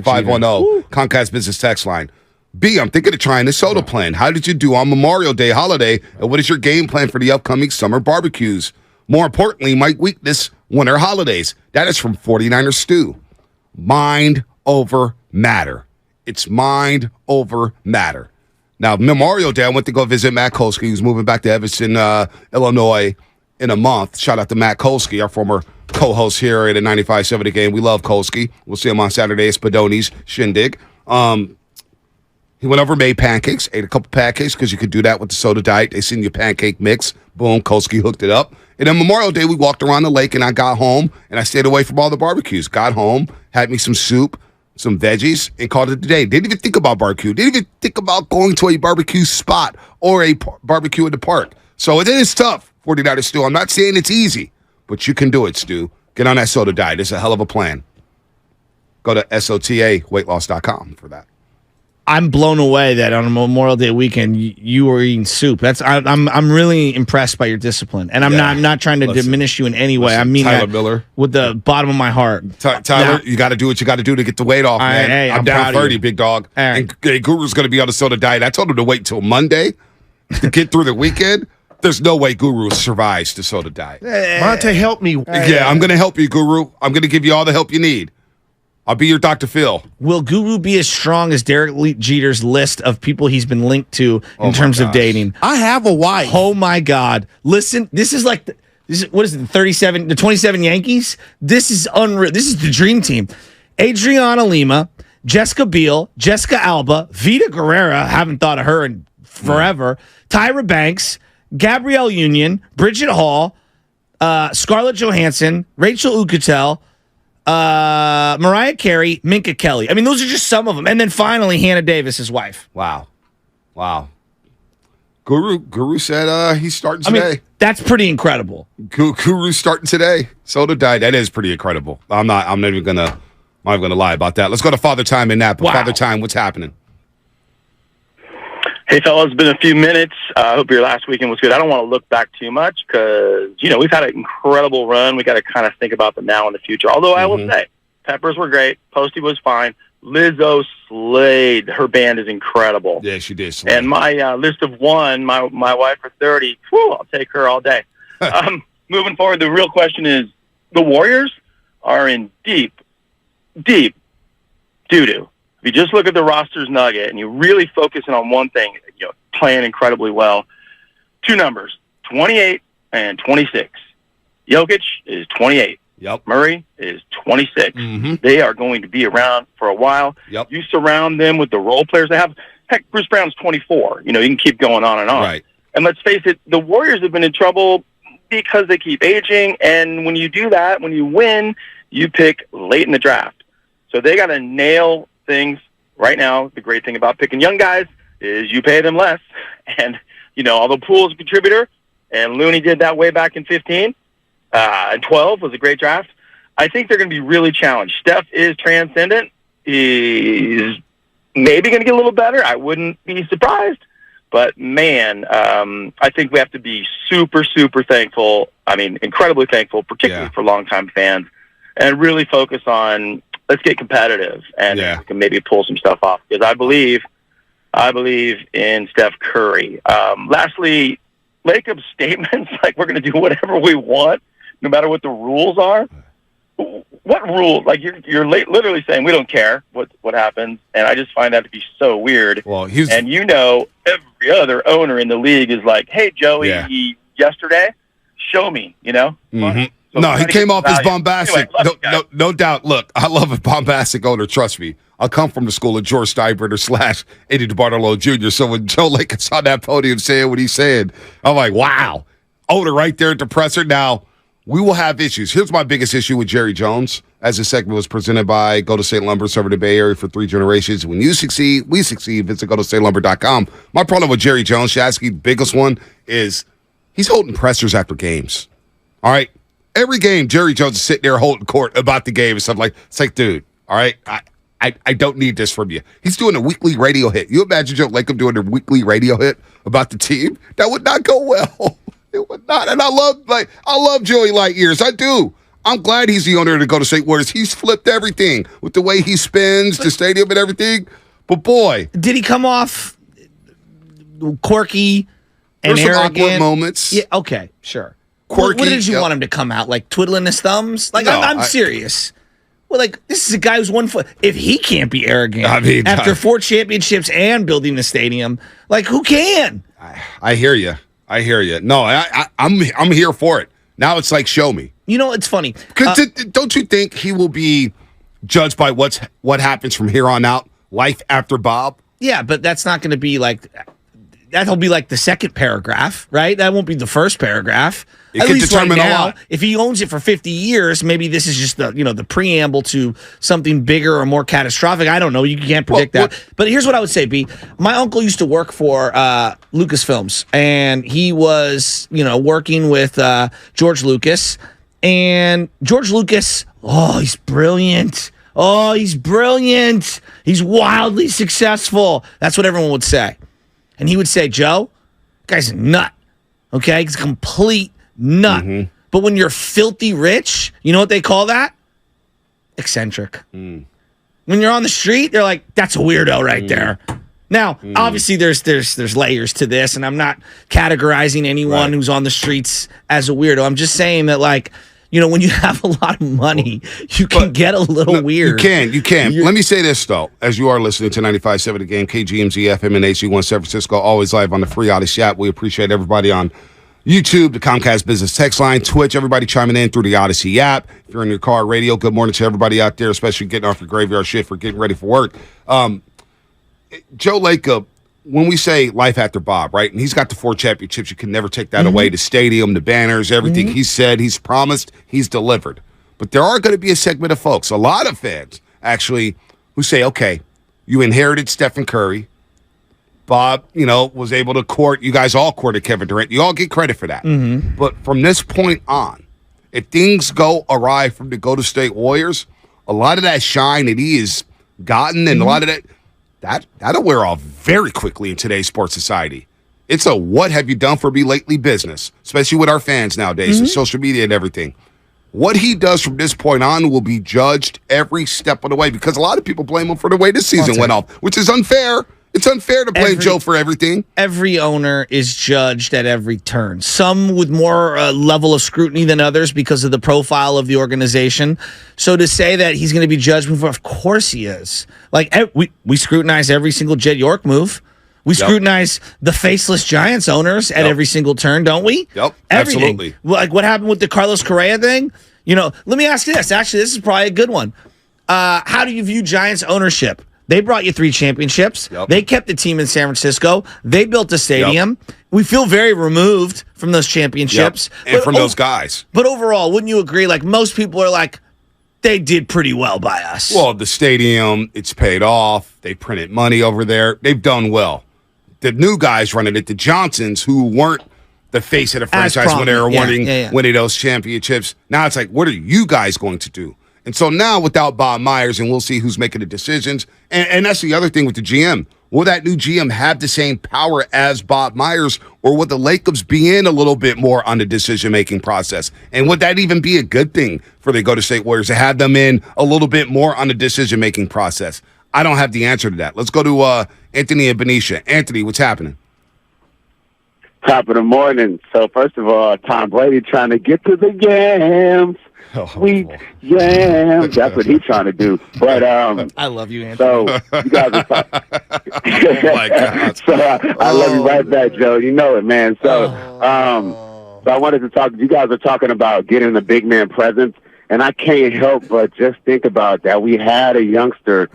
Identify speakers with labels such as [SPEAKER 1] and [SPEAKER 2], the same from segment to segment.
[SPEAKER 1] 510 Comcast Business Text Line. B, I'm thinking of trying the soda plan. How did you do on Memorial Day holiday? And what is your game plan for the upcoming summer barbecues? More importantly, my weakness, winter holidays. That is from 49er Stew. Mind over matter. It's mind over matter. Now, Memorial Day, I went to go visit Matt Kolsky, who's moving back to Evanston, Illinois in a month. Shout out to Matt Kolsky, our former co-host here at the 95.7 The Game. We love Kolsky. We'll see him on Saturday at Spadoni's Shindig. He went over, made pancakes, ate a couple pancakes because you could do that with the soda diet. They send you pancake mix. Boom, Kolsky hooked it up. And then Memorial Day, we walked around the lake, and I got home, and I stayed away from all the barbecues. Got home, had me some soup, some veggies, and called it a day. Didn't even think about barbecue. Didn't even think about going to a barbecue spot or a barbecue in the park. So it is tough, 49er Stew. I'm not saying it's easy, but you can do it, Stu. Get on that soda diet. It's a hell of a plan. Go to SOTAweightloss.com for that.
[SPEAKER 2] I'm blown away that on a Memorial Day weekend you were eating soup. I'm really impressed by your discipline, and I'm not trying to diminish you in any way. I mean
[SPEAKER 1] Tyler
[SPEAKER 2] that
[SPEAKER 1] Miller,
[SPEAKER 2] with the bottom of my heart.
[SPEAKER 1] Tyler, you got to do what you got to do to get the weight off, man.
[SPEAKER 2] Hey,
[SPEAKER 1] I'm down 30, big dog. And Guru's going to be on the soda diet. I told him to wait till Monday to get through the weekend. There's no way Guru survives the soda diet.
[SPEAKER 3] Monte, help me.
[SPEAKER 1] Yeah, I'm going to help you, Guru. I'm going to give you all the help you need. I'll be your Dr. Phil.
[SPEAKER 2] Will Guru be as strong as Derek Jeter's list of people he's been linked to in terms of dating?
[SPEAKER 3] I have a wife.
[SPEAKER 2] Oh my God! Listen, this is like what is it? The 27 Yankees. This is unreal. This is the dream team. Adriana Lima, Jessica Biel, Jessica Alba, Vita Guerrera. Haven't thought of her in forever. Tyra Banks, Gabrielle Union, Bridget Hall, Scarlett Johansson, Rachel Uchitel. Mariah Carey, Minka Kelly. I mean, those are just some of them. And then finally, Hannah Davis, his wife.
[SPEAKER 1] Wow. Guru said he's starting today.
[SPEAKER 2] I mean, that's pretty incredible.
[SPEAKER 1] Guru's starting today. Soda diet. That is pretty incredible. I'm not even gonna lie about that. Let's go to Father Time in Napa. Wow. Father Time, what's happening?
[SPEAKER 4] Hey, fellas, it's been a few minutes. I hope your last weekend was good. I don't want to look back too much because, we've had an incredible run. We got to kind of think about the now and the future. Although I will say, Peppers were great. Posty was fine. Lizzo slayed. Her band is incredible.
[SPEAKER 1] Yeah, she did slay.
[SPEAKER 4] And my list of one, my wife for 30, I'll take her all day. Moving forward, the real question is, the Warriors are in deep doo-doo. If you just look at the roster's nugget and you really focus in on one thing, playing incredibly well, two numbers, 28 and 26. Jokic is 28.
[SPEAKER 1] Yep.
[SPEAKER 4] Murray is 26. They are going to be around for a while.
[SPEAKER 1] Yep.
[SPEAKER 4] You surround them with the role players they have. Heck, Bruce Brown's 24. You can keep going on and on.
[SPEAKER 1] Right.
[SPEAKER 4] And let's face it, the Warriors have been in trouble because they keep aging. And when you do that, when you win, you pick late in the draft. So they got to nail things right now. The great thing about picking young guys is you pay them less. And, although Poole's a contributor, and Looney did that way back in 15, and 12 was a great draft, I think they're going to be really challenged. Steph is transcendent. He's maybe going to get a little better. I wouldn't be surprised. But, man, I think we have to be super, super thankful. I mean, incredibly thankful, particularly for longtime fans, and really focus on let's get competitive and we can maybe pull some stuff off. Because I believe in Steph Curry. Lastly, Lacob's statements, like we're going to do whatever we want, no matter what the rules are. What rules? Like you're literally saying we don't care what happens, and I just find that to be so weird.
[SPEAKER 1] Well,
[SPEAKER 4] every other owner in the league is like, "Hey, Joey, yesterday, show me," So
[SPEAKER 1] no, he came off as bombastic. Anyway, no doubt. Look, I love a bombastic owner. Trust me. I come from the school of George Steinbrenner / Eddie DeBartolo Jr. So when Joe Lakers on that podium saying what he's saying, I'm like, wow. Owner right there at the presser. Now, we will have issues. Here's my biggest issue with Jerry Jones. As this segment was presented by Go to State Lumber, serving the Bay Area for 3 generations. When you succeed, we succeed. Visit GoToStateLumber.com. My problem with Jerry Jones, Shasky, the biggest one, is he's holding pressers after games. All right? Every game, Jerry Jones is sitting there holding court about the game and stuff like, it's like, dude, all right, I don't need this from you. He's doing a weekly radio hit. You imagine Joe Lacob doing a weekly radio hit about the team? That would not go well. It would not. And I love Joey Light years. I do. I'm glad he's the owner of the Golden State Warriors. He's flipped everything with the way he spins, the stadium and everything. But boy,
[SPEAKER 2] did he come off quirky and
[SPEAKER 1] there's some
[SPEAKER 2] arrogant
[SPEAKER 1] awkward moments.
[SPEAKER 2] Yeah, okay, sure.
[SPEAKER 1] Quirky,
[SPEAKER 2] What did you want him to come out like, twiddling his thumbs? Like,
[SPEAKER 1] No,
[SPEAKER 2] I'm serious. Well, like, this is a guy who's 1 foot. If he can't be arrogant after 4 championships and building the stadium, like, who can?
[SPEAKER 1] I hear you. No, I'm here for it. Now it's like, show me.
[SPEAKER 2] You know, it's funny.
[SPEAKER 1] Don't you think he will be judged by what happens from here on out? Life after Bob?
[SPEAKER 2] Yeah, but that's not going to be like, that'll be like the second paragraph, right? That won't be the first paragraph.
[SPEAKER 1] It
[SPEAKER 2] At
[SPEAKER 1] could
[SPEAKER 2] least right
[SPEAKER 1] determine a
[SPEAKER 2] now,
[SPEAKER 1] lot.
[SPEAKER 2] if he owns it for 50 years, maybe this is just the preamble to something bigger or more catastrophic. I don't know. You can't predict that. But here's what I would say, B. My uncle used to work for Lucasfilms, and he was, working with George Lucas. And George Lucas, he's brilliant. Oh, he's brilliant. He's wildly successful. That's what everyone would say. And he would say, Joe, guy's a nut. Okay? He's a complete nut. Mm-hmm. But when you're filthy rich, you know what they call that? Eccentric. Mm. When you're on the street, they're like, that's a weirdo right there. Now, obviously, there's layers to this, and I'm not categorizing anyone who's on the streets as a weirdo. I'm just saying that, like, when you have a lot of money, you can get a little weird.
[SPEAKER 1] You can. Let me say this, though. As you are listening to 95.7 The Game, KGMZ, FM, and HG1 San Francisco, always live on the free Odyssey app. We appreciate everybody on YouTube, the Comcast Business Text Line, Twitch, everybody chiming in through the Odyssey app. If you're in your car, radio, good morning to everybody out there, especially getting off your graveyard shift or getting ready for work. Joe Lacob, when we say life after Bob, right, and he's got the 4 championships, you can never take that away, the stadium, the banners, everything he said, he's promised, he's delivered. But there are going to be a segment of folks, a lot of fans, actually, who say, okay, you inherited Stephen Curry. Bob, was able to court, you guys all courted Kevin Durant. You all get credit for that. Mm-hmm. But from this point on, if things go awry from the Golden State Warriors, a lot of that shine that he has gotten and a lot of that'll wear off very quickly in today's sports society. It's a what have you done for me lately business, especially with our fans nowadays and social media and everything. What he does from this point on will be judged every step of the way because a lot of people blame him for the way this season went off, which is unfair. It's unfair to blame Joe for everything.
[SPEAKER 2] Every owner is judged at every turn. Some with more level of scrutiny than others because of the profile of the organization. So to say that he's going to be judged before, of course he is. Like we scrutinize every single Jed York move. We scrutinize the faceless Giants owners at every single turn, don't we?
[SPEAKER 1] Yep,
[SPEAKER 2] everything.
[SPEAKER 1] absolutely.
[SPEAKER 2] Like what happened with the Carlos Correa thing? Let me ask you this. Actually, this is probably a good one. How do you view Giants ownership? They brought you 3 championships. Yep. They kept the team in San Francisco. They built a stadium. Yep. We feel very removed from those championships.
[SPEAKER 1] Yep. And from those guys.
[SPEAKER 2] But overall, wouldn't you agree? Like, most people are like, they did pretty well by us.
[SPEAKER 1] Well, the stadium, it's paid off. They printed money over there. They've done well. The new guys running it, the Johnsons, who weren't the face of the franchise when they were winning those championships. Now it's like, what are you guys going to do? And so now without Bob Myers, and we'll see who's making the decisions, and that's the other thing with the GM. Will that new GM have the same power as Bob Myers, or would the Lacobs be in a little bit more on the decision-making process? And would that even be a good thing for the Golden State Warriors to have them in a little bit more on the decision-making process? I don't have the answer to that. Let's go to Anthony and Benicia. Anthony, what's happening?
[SPEAKER 5] Top of the morning. So, first of all, Tom Brady trying to get to the games. Sweet yams. That's what he's trying to do. But
[SPEAKER 2] I love you, Anthony.
[SPEAKER 5] So you guys are talking.
[SPEAKER 1] Oh my God.
[SPEAKER 5] So I love you right back, Joe. You know it, man. So so I wanted to talk. You guys are talking about getting the big man presence, and I can't help but just think about that. We had a youngster,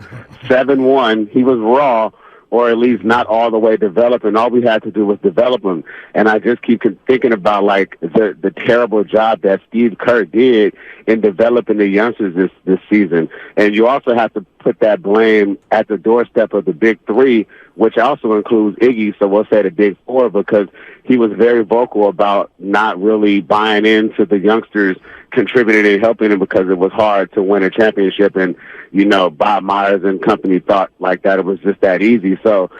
[SPEAKER 5] 7'1". He was raw, or at least not all the way developed, and all we had to do was develop him. And I just keep thinking about, like, the terrible job that Steve Kerr did in developing the youngsters this season. And you also have to put that blame at the doorstep of the big 3, which also includes Iggy, so we'll say the big 4, because he was very vocal about not really buying into the youngsters contributing and helping him because it was hard to win a championship. And, Bob Myers and company thought like that it was just that easy. So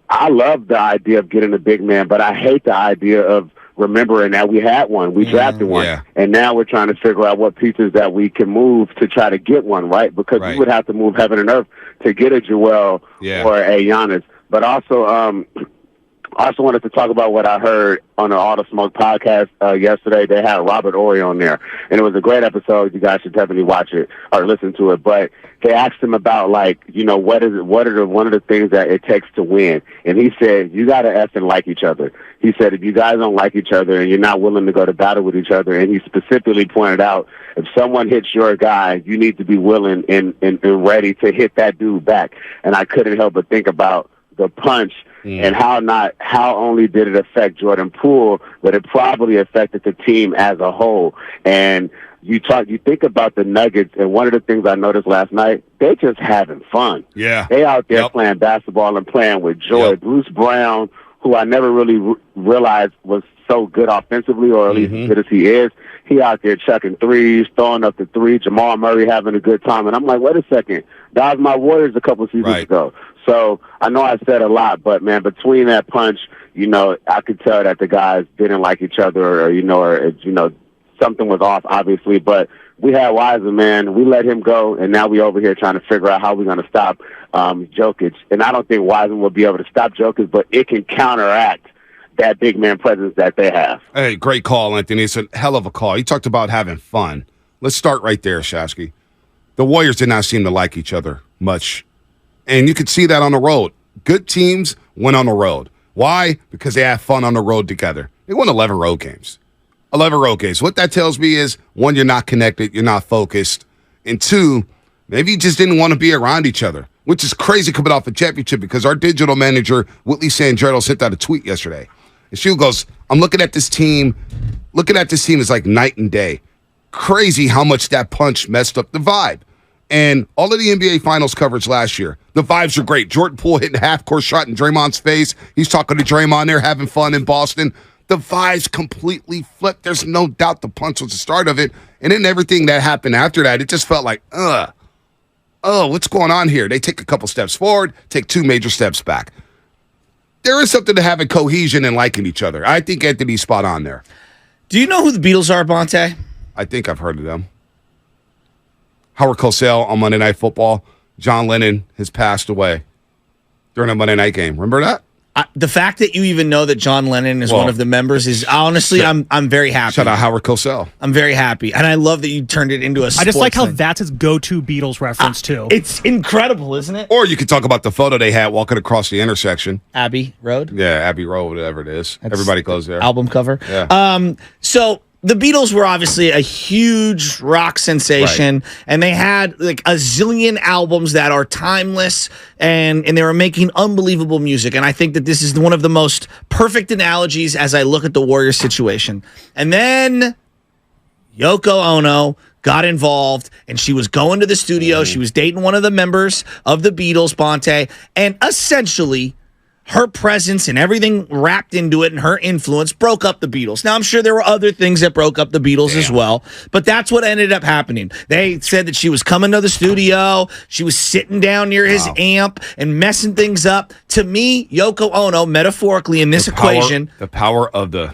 [SPEAKER 5] I love the idea of getting a big man, but I hate the idea of remembering that we had one. We drafted one.
[SPEAKER 1] Yeah.
[SPEAKER 5] And now we're trying to figure out what pieces that we can move to try to get one, right? Because we would have to move heaven and earth to get a Joel or a Giannis. But also, I also wanted to talk about what I heard on the All the Smoke podcast yesterday. They had Robert Ory on there, and it was a great episode. You guys should definitely watch it or listen to it. But they asked him about, like, you know, what are one of the things that it takes to win? And he said, you got to effing like each other. He said, if you guys don't like each other and you're not willing to go to battle with each other, and he specifically pointed out, if someone hits your guy, you need to be willing and ready to hit that dude back. And I couldn't help but think about the punch and how only did it affect Jordan Poole, but it probably affected the team as a whole. And you think about the Nuggets, and one of the things I noticed last night, they're just having fun.
[SPEAKER 1] Yeah.
[SPEAKER 5] They out there playing basketball and playing with joy. Bruce Brown, who I never really realized was so good offensively, or at least as good as he is, he out there chucking threes, throwing up the three. Jamal Murray having a good time. And I'm like, wait a second. That was my Warriors a couple seasons ago. So I know I said a lot, but, man, between that punch, you know, I could tell that the guys didn't like each other, or something was off, obviously. But we had Wiseman, man. We let him go, and now we over here trying to figure out how we're going to stop Jokic. And I don't think Wiseman will be able to stop Jokic, but it can counteract that big man presence that they have.
[SPEAKER 1] Hey, great call, Anthony. It's a hell of a call. You talked about having fun. Let's start right there, Shasky. The Warriors did not seem to like each other much. And you could see that on the road. Good teams went on the road. Why? Because they had fun on the road together. They won 11 road games. 11 road games. What that tells me is, one, you're not connected, you're not focused. And two, maybe you just didn't want to be around each other, which is crazy coming off a championship, because our digital manager, Whitley Sandretto, sent out a tweet yesterday. And she goes, I'm looking at this team. Looking at this team is like night and day. Crazy how much that punch messed up the vibe. And all of the NBA Finals coverage last year, the vibes are great. Jordan Poole hitting a half-court shot in Draymond's face. He's talking to Draymond there, having fun in Boston. The vibes completely flipped. There's no doubt the punch was the start of it. And then everything that happened after that, it just felt like, what's going on here? They take a couple steps forward, take two major steps back. There is something to having cohesion and liking each other. I think Anthony's spot on there.
[SPEAKER 2] Do you know who the Beatles are, Bonte?
[SPEAKER 1] I think I've heard of them. Howard Cosell on Monday Night Football. John Lennon has passed away during a Monday night game. Remember that?
[SPEAKER 2] The fact that you even know that John Lennon is one of the members is honestly, I'm very happy.
[SPEAKER 1] Shout out Howard Cosell.
[SPEAKER 2] I'm very happy, and I love that you turned it into a.
[SPEAKER 6] I just like how
[SPEAKER 2] thing.
[SPEAKER 6] that's his go-to Beatles reference too.
[SPEAKER 2] It's incredible, isn't it?
[SPEAKER 1] Or you could talk about the photo they had walking across the intersection.
[SPEAKER 2] Abbey Road.
[SPEAKER 1] Yeah, Abbey Road, whatever it is. Everybody goes there.
[SPEAKER 2] Album cover.
[SPEAKER 1] Yeah.
[SPEAKER 2] So the Beatles were obviously a huge rock sensation, and they had like a zillion albums that are timeless, and they were making unbelievable music. And I think that this is one of the most perfect analogies as I look at the Warriors situation. And then Yoko Ono got involved, and she was going to the studio. She was dating one of the members of the Beatles, Bonte, and essentially her presence and everything wrapped into it and her influence broke up the Beatles. Now, I'm sure there were other things that broke up the Beatles as well, but that's what ended up happening. They said that she was coming to the studio. She was sitting down near his amp and messing things up. To me, Yoko Ono, metaphorically in this equation,
[SPEAKER 1] the power of the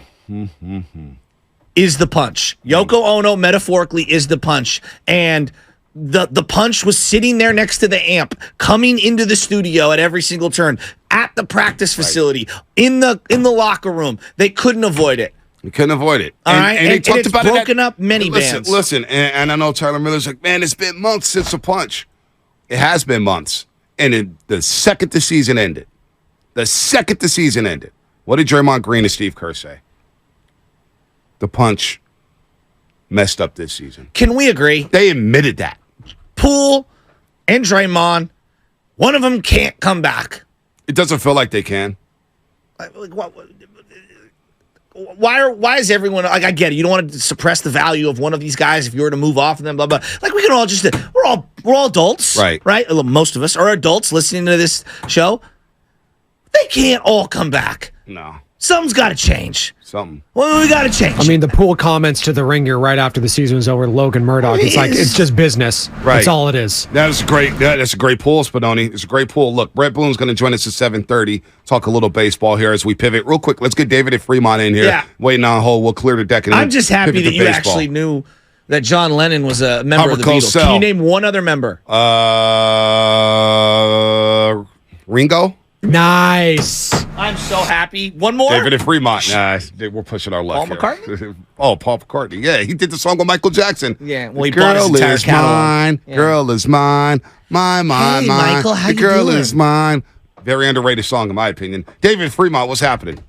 [SPEAKER 2] is the punch. Yoko Ono, metaphorically, is the punch. And the punch was sitting there next to the amp, coming into the studio at every single turn, at the practice facility, in the locker room. They couldn't avoid it.
[SPEAKER 1] You couldn't avoid it.
[SPEAKER 2] All right,
[SPEAKER 1] and they talked
[SPEAKER 2] it's
[SPEAKER 1] about
[SPEAKER 2] broken up many bands.
[SPEAKER 1] Listen, and I know Tyler Miller's like, man, it's been months since the punch. It has been months. And the second the season ended, what did Draymond Green and Steve Kerr say? The punch messed up this season.
[SPEAKER 2] Can we agree?
[SPEAKER 1] They admitted that.
[SPEAKER 2] Poole and Draymond, one of them can't come back.
[SPEAKER 1] It doesn't feel like they can.
[SPEAKER 2] Why is everyone like? I get it. You don't want to suppress the value of one of these guys if you were to move off of them. Blah blah. Like we can all just we're all adults,
[SPEAKER 1] right?
[SPEAKER 2] Well, most of us are adults listening to this show. They can't all come back.
[SPEAKER 1] No.
[SPEAKER 2] Something's got to change.
[SPEAKER 1] Something.
[SPEAKER 2] Well, we got to change.
[SPEAKER 7] I mean, the pool comments to the Ringer right after the season was over, Logan Murdoch. It's like, it's just business.
[SPEAKER 1] Right.
[SPEAKER 7] That's all it is.
[SPEAKER 1] That's great. That's a great pool, Spadoni. It's a great pool. Look, Brett Bloom's going to join us at 7:30. Talk a little baseball here as we pivot. Real quick, let's get David at Fremont in here.
[SPEAKER 2] Yeah.
[SPEAKER 1] Waiting on hold. We'll clear the deck. And
[SPEAKER 2] I'm just happy
[SPEAKER 1] pivot
[SPEAKER 2] that
[SPEAKER 1] to
[SPEAKER 2] you
[SPEAKER 1] baseball.
[SPEAKER 2] actually knew that John Lennon was a member of the
[SPEAKER 1] Albert
[SPEAKER 2] Beatles.
[SPEAKER 1] Cosell.
[SPEAKER 2] Can you name one other member?
[SPEAKER 1] Ringo?
[SPEAKER 7] Nice.
[SPEAKER 2] I'm so happy. One more?
[SPEAKER 1] David at Fremont. Nah, we're pushing our luck.
[SPEAKER 2] Paul McCartney?
[SPEAKER 1] Oh, Paul McCartney. Yeah, he did the song with Michael Jackson.
[SPEAKER 2] Yeah, well, he bought his
[SPEAKER 1] Girl
[SPEAKER 2] entire
[SPEAKER 1] is
[SPEAKER 2] catalog.
[SPEAKER 1] mine.
[SPEAKER 2] Yeah.
[SPEAKER 1] Girl is mine. Mine,
[SPEAKER 2] Hey, Michael, how
[SPEAKER 1] the
[SPEAKER 2] you
[SPEAKER 1] girl
[SPEAKER 2] doing?
[SPEAKER 1] is mine. Very underrated song, in my opinion. David Fremont, what's happening?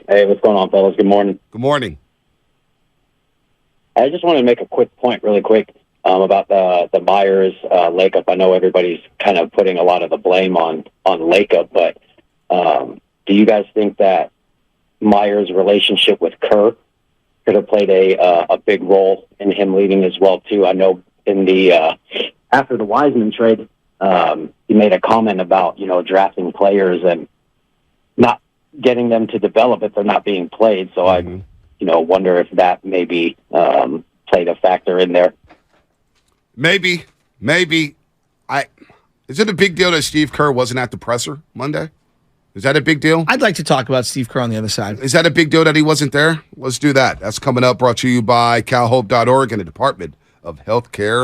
[SPEAKER 8] Hey, what's going on, fellas? Good morning.
[SPEAKER 1] Good morning.
[SPEAKER 8] I just wanted to make a quick point really quick about the Myers Lacob. I know everybody's kind of putting a lot of the blame on Lacob, but do you guys think that Myers' relationship with Kerr could have played a big role in him leaving as well, too? I know in the after the Wiseman trade, he made a comment about, drafting players and not getting them to develop if they're not being played. So I wonder if that maybe played a factor in there.
[SPEAKER 1] Maybe. Is it a big deal that Steve Kerr wasn't at the presser Monday? Is that a big deal?
[SPEAKER 2] I'd like to talk about Steve Kerr on the other side.
[SPEAKER 1] Is that a big deal that he wasn't there? Let's do that. That's coming up, brought to you by calhope.org and the Department of Healthcare.